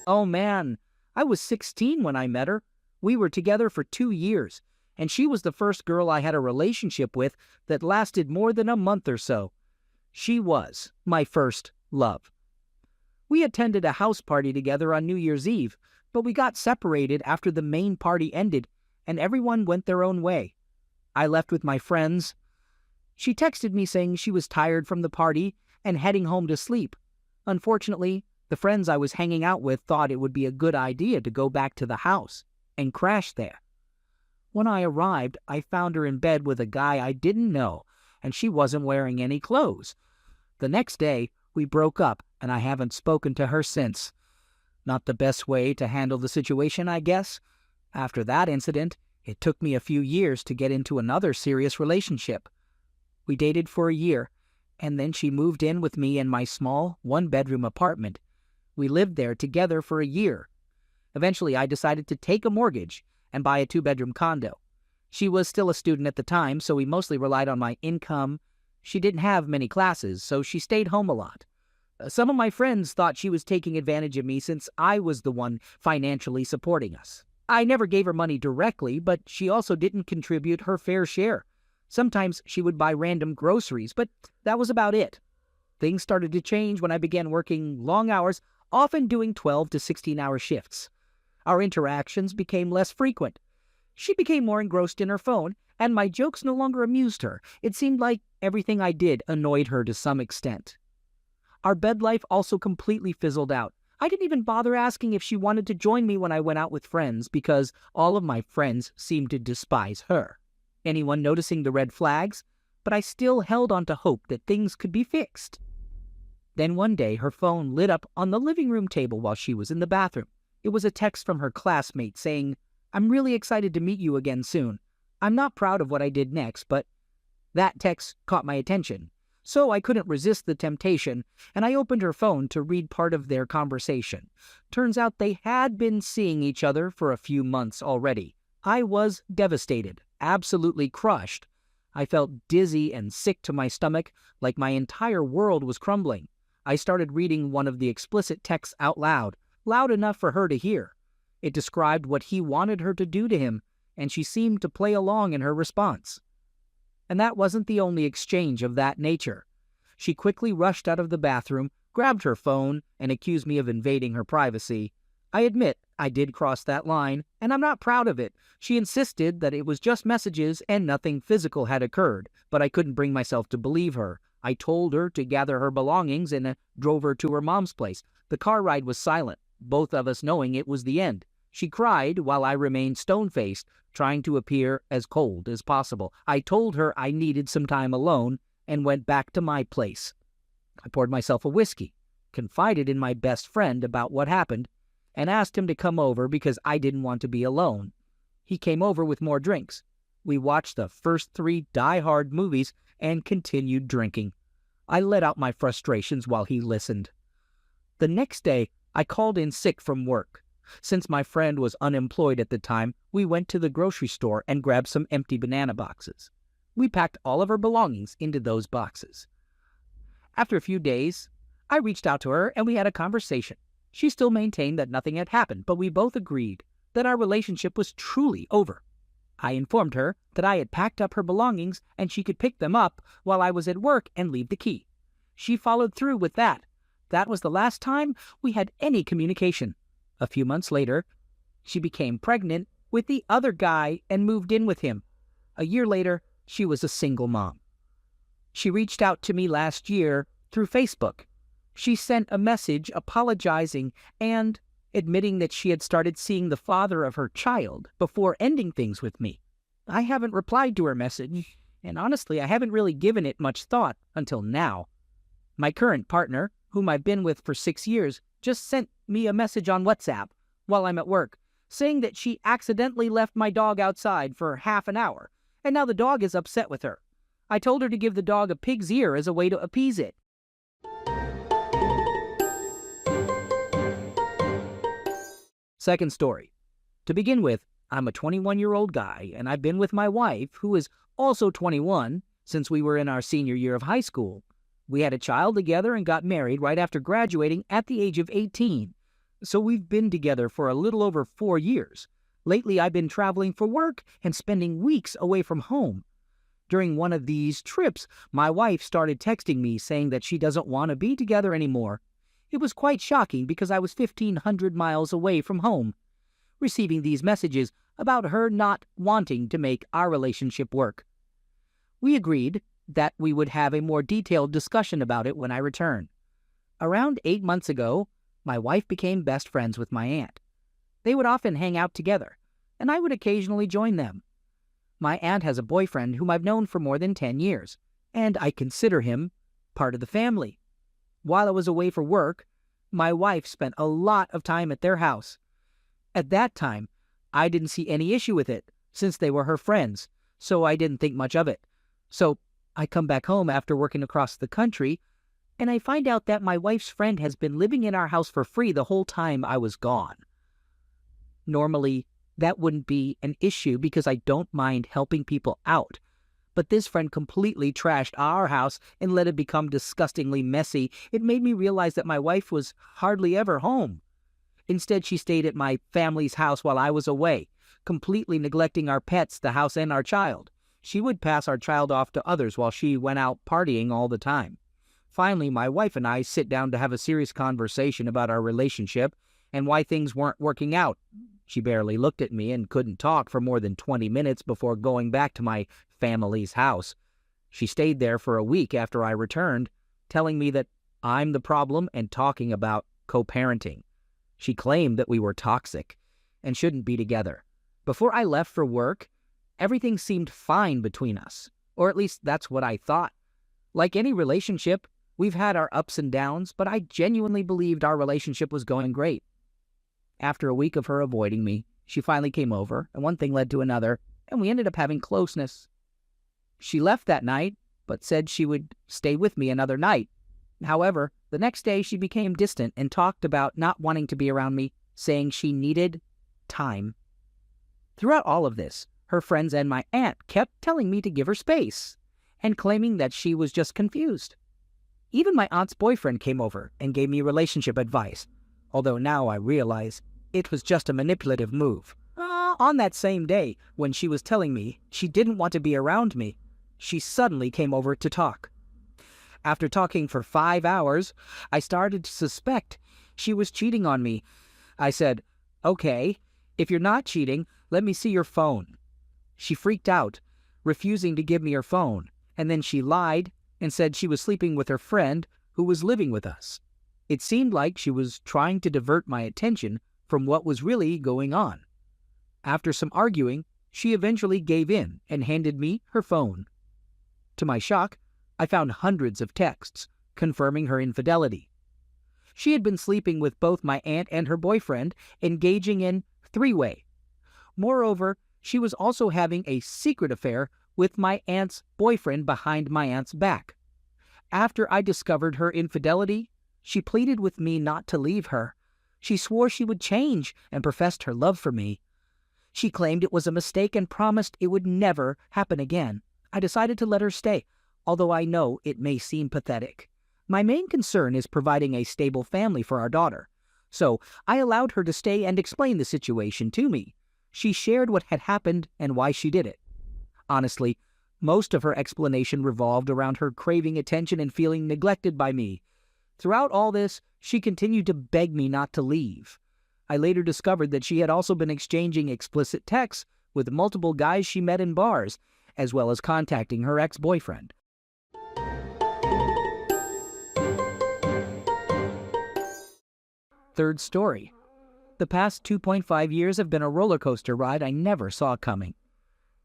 Oh man, I was 16 when I met her. We were together for 2 years, and she was the first girl I had a relationship with that lasted more than a month or so. She was my first love. We attended a house party together on New Year's Eve, but we got separated after the main party ended, and everyone went their own way. I left with my friends. She texted me saying she was tired from the party and heading home to sleep. Unfortunately, the friends I was hanging out with thought it would be a good idea to go back to the house and crash there. When I arrived, I found her in bed with a guy I didn't know, and she wasn't wearing any clothes. The next day, we broke up, and I haven't spoken to her since. Not the best way to handle the situation, I guess. After that incident, it took me a few years to get into another serious relationship. We dated for a year, and then she moved in with me in my small, one-bedroom apartment. We lived there together for a year. Eventually, I decided to take a mortgage and buy a two-bedroom condo. She was still a student at the time, so we mostly relied on my income. She didn't have many classes, so she stayed home a lot. Some of my friends thought she was taking advantage of me since I was the one financially supporting us. I never gave her money directly, but she also didn't contribute her fair share. Sometimes she would buy random groceries, but that was about it. Things started to change when I began working long hours, often doing 12 to 16-hour shifts. Our interactions became less frequent. She became more engrossed in her phone, and my jokes no longer amused her. It seemed like everything I did annoyed her to some extent. Our bed life also completely fizzled out. I didn't even bother asking if she wanted to join me when I went out with friends because all of my friends seemed to despise her. Anyone noticing the red flags? But I still held on to hope that things could be fixed. Then one day, her phone lit up on the living room table while she was in the bathroom. It was a text from her classmate saying, "I'm really excited to meet you again soon. I'm not proud of what I did next, but..." That text caught my attention, so I couldn't resist the temptation, and I opened her phone to read part of their conversation. Turns out they had been seeing each other for a few months already. I was devastated, absolutely crushed. I felt dizzy and sick to my stomach, like my entire world was crumbling. I started reading one of the explicit texts out loud, loud enough for her to hear. It described what he wanted her to do to him, and she seemed to play along in her response. And that wasn't the only exchange of that nature. She quickly rushed out of the bathroom, grabbed her phone, and accused me of invading her privacy. I admit I did cross that line, and I'm not proud of it. She insisted that it was just messages and nothing physical had occurred, but I couldn't bring myself to believe her. I told her to gather her belongings and drove her to her mom's place. The car ride was silent, both of us knowing it was the end. She cried while I remained stone-faced, trying to appear as cold as possible. I told her I needed some time alone and went back to my place. I poured myself a whiskey, confided in my best friend about what happened, and asked him to come over because I didn't want to be alone. He came over with more drinks. We watched the first 3 die-hard movies and continued drinking. I let out my frustrations while he listened. The next day, I called in sick from work. Since my friend was unemployed at the time, we went to the grocery store and grabbed some empty banana boxes. We packed all of her belongings into those boxes. After a few days, I reached out to her and we had a conversation. She still maintained that nothing had happened, but we both agreed that our relationship was truly over. I informed her that I had packed up her belongings and she could pick them up while I was at work and leave the key. She followed through with that. That was the last time we had any communication. A few months later, she became pregnant with the other guy and moved in with him. A year later, she was a single mom. She reached out to me last year through Facebook. She sent a message apologizing and admitting that she had started seeing the father of her child before ending things with me. I haven't replied to her message, and honestly, I haven't really given it much thought until now. My current partner, whom I've been with for 6 years, just sent me a message on WhatsApp while I'm at work, saying that she accidentally left my dog outside for half an hour, and now the dog is upset with her. I told her to give the dog a pig's ear as a way to appease it. Second story. To begin with, I'm a 21-year-old guy, and I've been with my wife, who is also 21, since we were in our senior year of high school. We had a child together and got married right after graduating at the age of 18. So we've been together for a little over 4 years. Lately, I've been traveling for work and spending weeks away from home. During one of these trips, my wife started texting me saying that she doesn't want to be together anymore. It was quite shocking because I was 1,500 miles away from home. Receiving these messages about her not wanting to make our relationship work. We agreed that we would have a more detailed discussion about it when I return. Around 8 months ago, my wife became best friends with my aunt. They would often hang out together, and I would occasionally join them. My aunt has a boyfriend whom I've known for more than 10 years, and I consider him part of the family. While I was away for work, my wife spent a lot of time at their house. At that time, I didn't see any issue with it, since they were her friends, so I didn't think much of it. So I come back home after working across the country, and I find out that my wife's friend has been living in our house for free the whole time I was gone. Normally, that wouldn't be an issue because I don't mind helping people out. But this friend completely trashed our house and let it become disgustingly messy. It made me realize that my wife was hardly ever home. Instead, she stayed at my family's house while I was away, completely neglecting our pets, the house, and our child. She would pass our child off to others while she went out partying all the time. Finally, my wife and I sit down to have a serious conversation about our relationship and why things weren't working out. She barely looked at me and couldn't talk for more than 20 minutes before going back to my family's house. She stayed there for a week after I returned, telling me that I'm the problem and talking about co-parenting. She claimed that we were toxic and shouldn't be together. Before I left for work, everything seemed fine between us, or at least that's what I thought. Like any relationship, we've had our ups and downs, but I genuinely believed our relationship was going great. After a week of her avoiding me, she finally came over, and one thing led to another, and we ended up having closeness. She left that night, but said she would stay with me another night. However, the next day she became distant and talked about not wanting to be around me, saying she needed time. Throughout all of this, her friends and my aunt kept telling me to give her space, and claiming that she was just confused. Even my aunt's boyfriend came over and gave me relationship advice, although now I realize it was just a manipulative move. On that same day, when she was telling me she didn't want to be around me, she suddenly came over to talk. After talking for 5 hours, I started to suspect she was cheating on me. I said, "Okay, if you're not cheating, let me see your phone." She freaked out, refusing to give me her phone, and then she lied and said she was sleeping with her friend who was living with us. It seemed like she was trying to divert my attention from what was really going on. After some arguing, she eventually gave in and handed me her phone. To my shock, I found hundreds of texts confirming her infidelity. She had been sleeping with both my aunt and her boyfriend, engaging in three-way. Moreover, she was also having a secret affair with my aunt's boyfriend behind my aunt's back. After I discovered her infidelity, she pleaded with me not to leave her. She swore she would change and professed her love for me. She claimed it was a mistake and promised it would never happen again. I decided to let her stay, although I know it may seem pathetic. My main concern is providing a stable family for our daughter, so I allowed her to stay and explain the situation to me. She shared what had happened and why she did it. Honestly, most of her explanation revolved around her craving attention and feeling neglected by me. Throughout all this, she continued to beg me not to leave. I later discovered that she had also been exchanging explicit texts with multiple guys she met in bars, as well as contacting her ex-boyfriend. Third story. The past 2.5 years have been a roller coaster ride I never saw coming.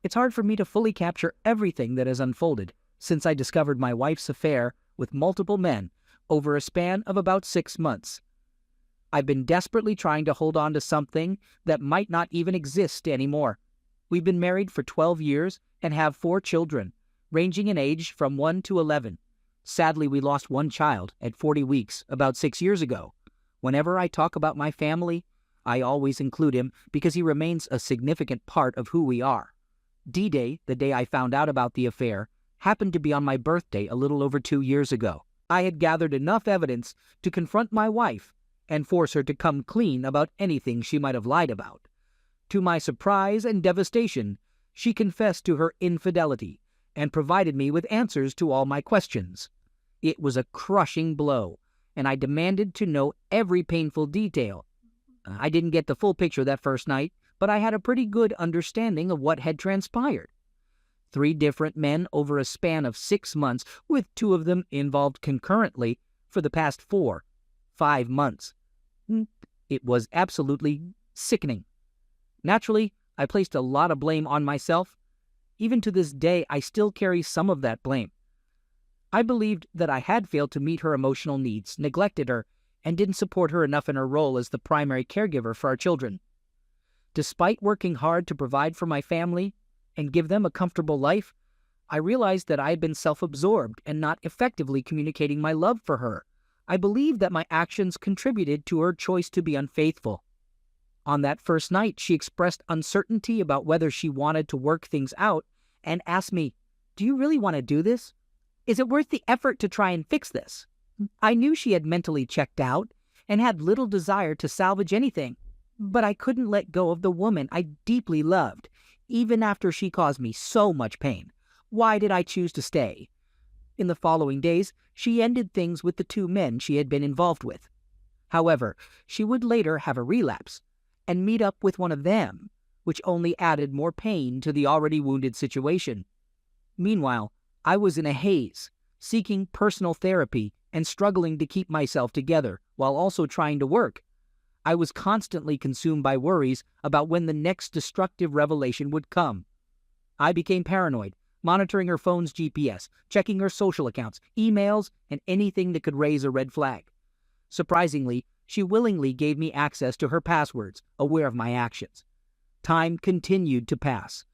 It's hard for me to fully capture everything that has unfolded since I discovered my wife's affair with multiple men over a span of about 6 months. I've been desperately trying to hold on to something that might not even exist anymore. We've been married for 12 years and have 4 children, ranging in age from 1 to 11. Sadly, we lost one child at 40 weeks about 6 years ago. Whenever I talk about my family, I always include him because he remains a significant part of who we are. D-Day, the day I found out about the affair, happened to be on my birthday a little over 2 years ago. I had gathered enough evidence to confront my wife and force her to come clean about anything she might have lied about. To my surprise and devastation, she confessed to her infidelity and provided me with answers to all my questions. It was a crushing blow, and I demanded to know every painful detail. I didn't get the full picture that first night, but I had a pretty good understanding of what had transpired. 3 different men over a span of 6 months, with 2 of them involved concurrently for the past 5 months. It was absolutely sickening. Naturally, I placed a lot of blame on myself. Even to this day, I still carry some of that blame. I believed that I had failed to meet her emotional needs, neglected her, and didn't support her enough in her role as the primary caregiver for our children. Despite working hard to provide for my family and give them a comfortable life, I realized that I had been self-absorbed and not effectively communicating my love for her. I believed that my actions contributed to her choice to be unfaithful. On that first night, she expressed uncertainty about whether she wanted to work things out and asked me, "Do you really want to do this? Is it worth the effort to try and fix this?" I knew she had mentally checked out and had little desire to salvage anything, but I couldn't let go of the woman I deeply loved, even after she caused me so much pain. Why did I choose to stay? In the following days, she ended things with the 2 men she had been involved with. However, she would later have a relapse and meet up with one of them, which only added more pain to the already wounded situation. Meanwhile, I was in a haze, seeking personal therapy and struggling to keep myself together while also trying to work. I was constantly consumed by worries about when the next destructive revelation would come. I became paranoid, monitoring her phone's GPS, checking her social accounts, emails, and anything that could raise a red flag. Surprisingly, she willingly gave me access to her passwords, aware of my actions. Time continued to pass.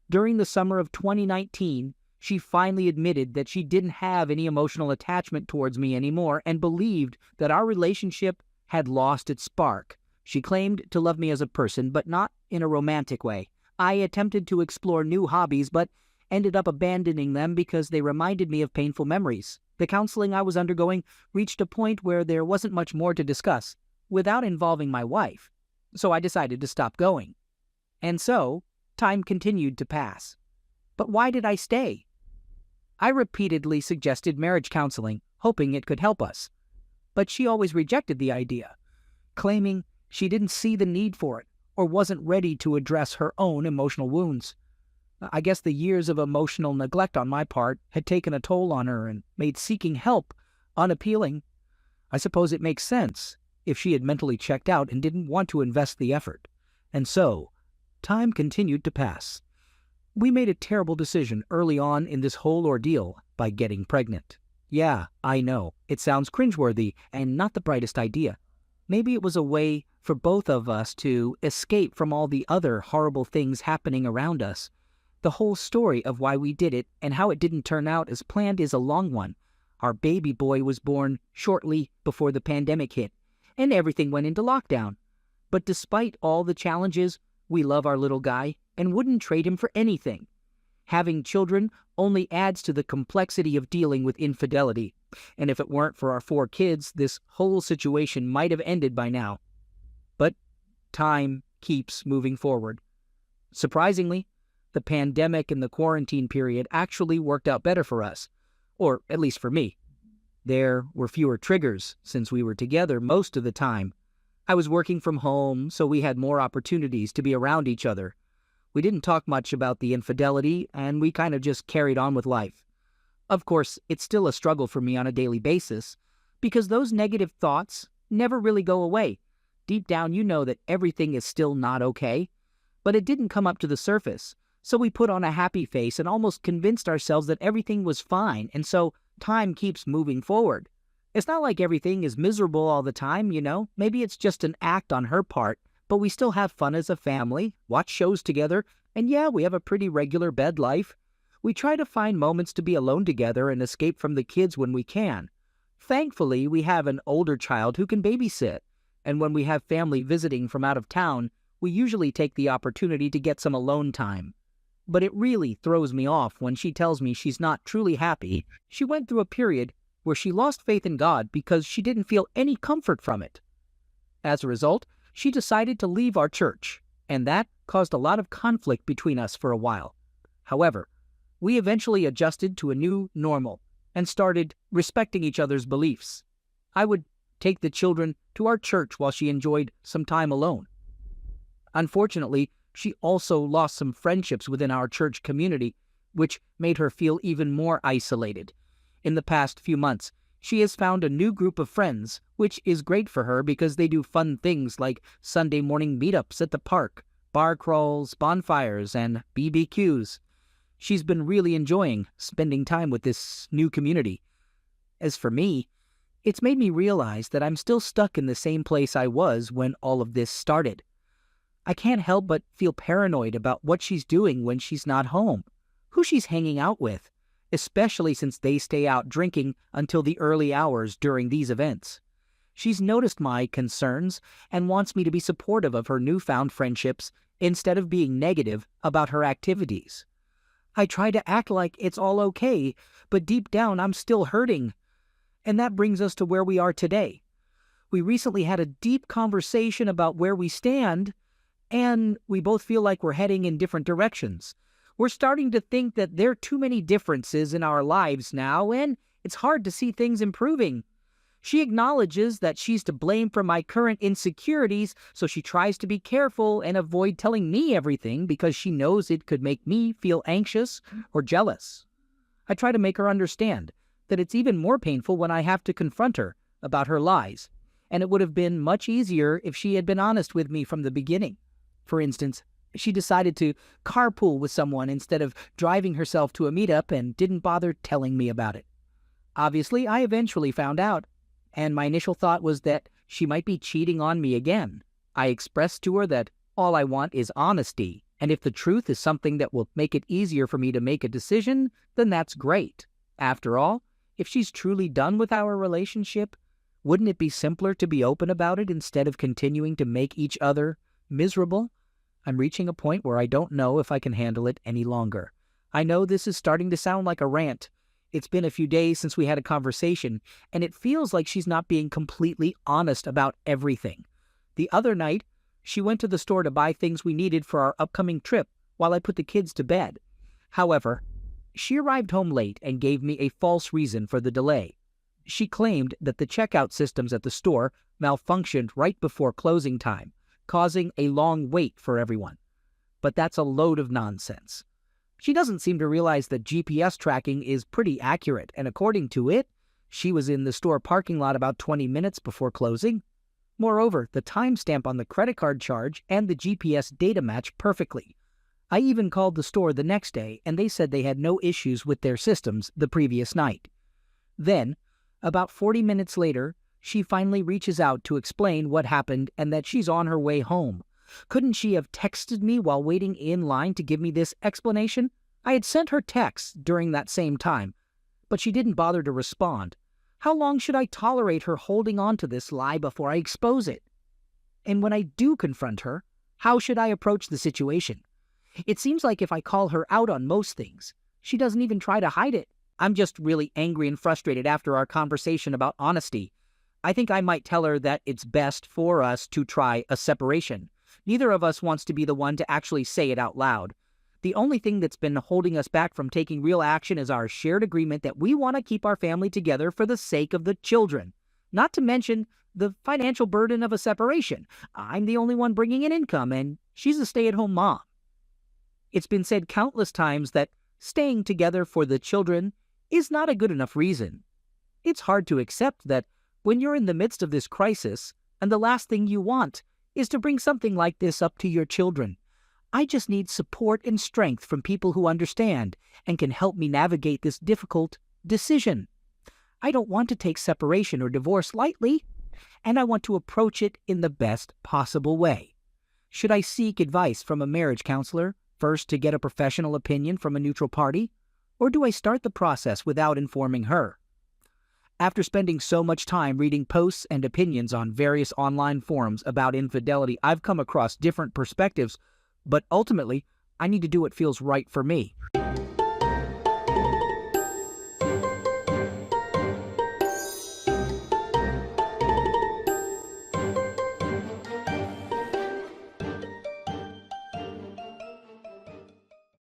During the summer of 2019, she finally admitted that she didn't have any emotional attachment towards me anymore and believed that our relationship had lost its spark. She claimed to love me as a person, but not in a romantic way. I attempted to explore new hobbies, but ended up abandoning them because they reminded me of painful memories. The counseling I was undergoing reached a point where there wasn't much more to discuss without involving my wife, so I decided to stop going. And so, time continued to pass. But why did I stay? I repeatedly suggested marriage counseling, hoping it could help us. But she always rejected the idea, claiming she didn't see the need for it or wasn't ready to address her own emotional wounds. I guess the years of emotional neglect on my part had taken a toll on her and made seeking help unappealing. I suppose it makes sense if she had mentally checked out and didn't want to invest the effort. And so, time continued to pass. We made a terrible decision early on in this whole ordeal by getting pregnant. Yeah, I know, it sounds cringeworthy and not the brightest idea. Maybe it was a way for both of us to escape from all the other horrible things happening around us. The whole story of why we did it and how it didn't turn out as planned is a long one. Our baby boy was born shortly before the pandemic hit, and everything went into lockdown. But despite all the challenges, we love our little guy and wouldn't trade him for anything. Having children only adds to the complexity of dealing with infidelity, and if it weren't for our 4 kids, this whole situation might have ended by now. But time keeps moving forward. Surprisingly, the pandemic and the quarantine period actually worked out better for us, or at least for me. There were fewer triggers since we were together most of the time. I was working from home, so we had more opportunities to be around each other. We didn't talk much about the infidelity, and we kind of just carried on with life. Of course, it's still a struggle for me on a daily basis, because those negative thoughts never really go away. Deep down, you know that everything is still not okay, but it didn't come up to the surface. So we put on a happy face and almost convinced ourselves that everything was fine, and so time keeps moving forward. It's not like everything is miserable all the time, you know? Maybe it's just an act on her part, but we still have fun as a family, watch shows together, and yeah, we have a pretty regular bed life. We try to find moments to be alone together and escape from the kids when we can. Thankfully, we have an older child who can babysit, and when we have family visiting from out of town, we usually take the opportunity to get some alone time. But it really throws me off when she tells me she's not truly happy. She went through a period where she lost faith in God because she didn't feel any comfort from it. As a result, she decided to leave our church, and that caused a lot of conflict between us for a while. However, we eventually adjusted to a new normal and started respecting each other's beliefs. I would take the children to our church while she enjoyed some time alone. Unfortunately, she also lost some friendships within our church community, which made her feel even more isolated. In the past few months, she has found a new group of friends, which is great for her because they do fun things like Sunday morning meetups at the park, bar crawls, bonfires, and BBQs. She's been really enjoying spending time with this new community. As for me, it's made me realize that I'm still stuck in the same place I was when all of this started. I can't help but feel paranoid about what she's doing when she's not home, who she's hanging out with, especially since they stay out drinking until the early hours during these events. She's noticed my concerns and wants me to be supportive of her newfound friendships instead of being negative about her activities. I try to act like it's all okay, but deep down I'm still hurting. And that brings us to where we are today. We recently had a deep conversation about where we stand, and we both feel like we're heading in different directions. We're starting to think that there are too many differences in our lives now, and it's hard to see things improving. She acknowledges that she's to blame for my current insecurities, so she tries to be careful and avoid telling me everything because she knows it could make me feel anxious or jealous. I try to make her understand that it's even more painful when I have to confront her about her lies, and it would have been much easier if she had been honest with me from the beginning. For instance, she decided to carpool with someone instead of driving herself to a meetup and didn't bother telling me about it. Obviously, I eventually found out, and my initial thought was that she might be cheating on me again. I expressed to her that all I want is honesty, and if the truth is something that will make it easier for me to make a decision, then that's great. After all, if she's truly done with our relationship, wouldn't it be simpler to be open about it instead of continuing to make each other miserable? I'm reaching a point where I don't know if I can handle it any longer. I know this is starting to sound like a rant. It's been a few days since we had a conversation, and it feels like she's not being completely honest about everything. The other night, she went to the store to buy things we needed for our upcoming trip while I put the kids to bed. However, she arrived home late and gave me a false reason for the delay. She claimed that the checkout systems at the store malfunctioned right before closing time, causing a long wait for everyone. But that's a load of nonsense. She doesn't seem to realize that GPS tracking is pretty accurate, and according to it, she was in the store parking lot about 20 minutes before closing. Moreover, the timestamp on the credit card charge and the GPS data match perfectly. I even called the store the next day, and they said they had no issues with their systems the previous night. Then, about 40 minutes later, she finally reaches out to explain what happened and that she's on her way home. Couldn't she have texted me while waiting in line to give me this explanation? I had sent her texts during that same time, but she didn't bother to respond. How long should I tolerate her holding on to this lie before I expose it? And when I do confront her, how should I approach the situation? It seems like if I call her out on most things, she doesn't even try to hide it. I'm just really angry and frustrated after our conversation about honesty. I think I might tell her that it's best for us to try a separation. Neither of us wants to be the one to actually say it out loud. The only thing that's been holding us back from taking real action is our shared agreement that we want to keep our family together for the sake of the children. Not to mention the financial burden of a separation. I'm the only one bringing in income, and she's a stay-at-home mom. It's been said countless times that staying together for the children is not a good enough reason. It's hard to accept that when you're in the midst of this crisis, and the last thing you want is to bring something like this up to your children. I just need support and strength from people who understand and can help me navigate this difficult decision. I don't want to take separation or divorce lightly, and I want to approach it in the best possible way. Should I seek advice from a marriage counselor first to get a professional opinion from a neutral party, or do I start the process without informing her? After spending so much time reading posts and opinions on various online forums about infidelity, I've come across different perspectives, but ultimately, I need to do what feels right for me.